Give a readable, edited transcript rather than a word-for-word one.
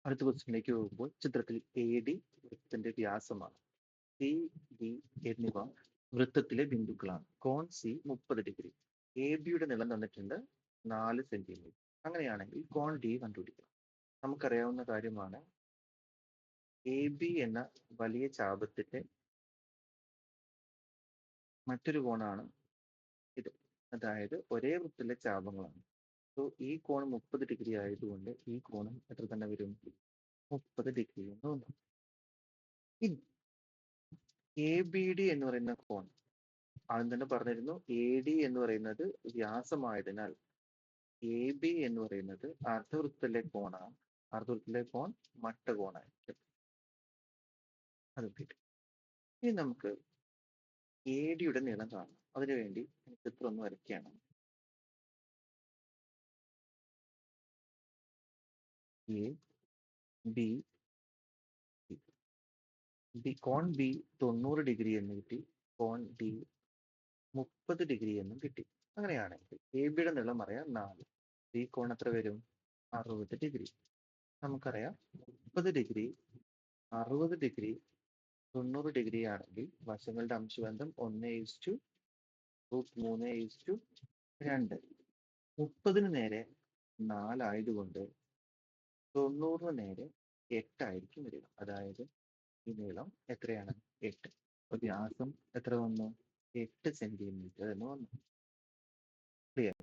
അടുത്ത ക്വസ്റ്റ്യനിലേക്ക് പോകുമ്പോൾ ചിത്രത്തിൽ എ ഡി വൃത്തത്തിന്റെ വ്യാസമാണ്. സി ഡി എന്നിവ വൃത്തത്തിലെ ബിന്ദുക്കളാണ്. കോൺ സി 30 ഡിഗ്രി. എ ബിയുടെ നീളം തന്നിട്ടുണ്ട് 4 സെന്റിമീറ്റർ. അങ്ങനെയാണെങ്കിൽ കോൺ ഡി കണ്ടുപിടിക്കണം. നമുക്കറിയാവുന്ന കാര്യമാണ് എ ബി എന്ന വലിയ ചാപത്തിന്റെ മറ്റൊരു കോണാണ് ഇത്. അതായത് ഒരേ വൃത്തിലെ ചാപങ്ങളാണ്. സോ ഈ കോൺ 30 ഡിഗ്രി ആയതുകൊണ്ട് ഈ കോണും എത്ര തന്നെ വരും? 30 ഡിഗ്രി എന്ന് വന്നു. ഇനി എ ബി ഡി എന്ന് പറയുന്ന കോൺ ആദ്യം തന്നെ പറഞ്ഞിരുന്നു. എ ഡി എന്ന് പറയുന്നത് വ്യാസമായതിനാൽ എ ബി എന്ന് പറയുന്നത് അർദ്ധവൃത്തത്തിലെ കോണാണ്. അർദ്ധവൃത്തത്തിലെ കോൺ മട്ടകോണായിരിക്കും. അത് കിട്ടി. ഇനി നമുക്ക് എ ഡിയുടെ നീളം കാണണം. അതിനുവേണ്ടി ചിത്രം ഒന്ന് വരയ്ക്കുകയാണ്. എ ബി കോൺ ബി 90 ഡിഗ്രി എന്ന് കിട്ടി. കോൺ ഡി 30 ഡിഗ്രി എന്നും കിട്ടി. അങ്ങനെയാണെങ്കിൽ എ ബിയുടെ നീളം അറിയാം 4. ഈ കോൺ എത്ര വരും? 60 ഡിഗ്രി. നമുക്കറിയാം 30 ഡിഗ്രി, 60 ഡിഗ്രി, 90 ഡിഗ്രി ആണെങ്കിൽ വശങ്ങളുടെ അംശബന്ധം 1:3:2. 30 നേരെ 4 ആയതുകൊണ്ട് 90 നേരെ 8 ആയിരിക്കും വരിക. അതായത് ഈ നീളം എത്രയാണ്? 8. അപ്പൊ വ്യാസം എത്ര വന്നു? 8 സെന്റിമീറ്റർ എന്ന് വന്നു. ക്ലിയർ?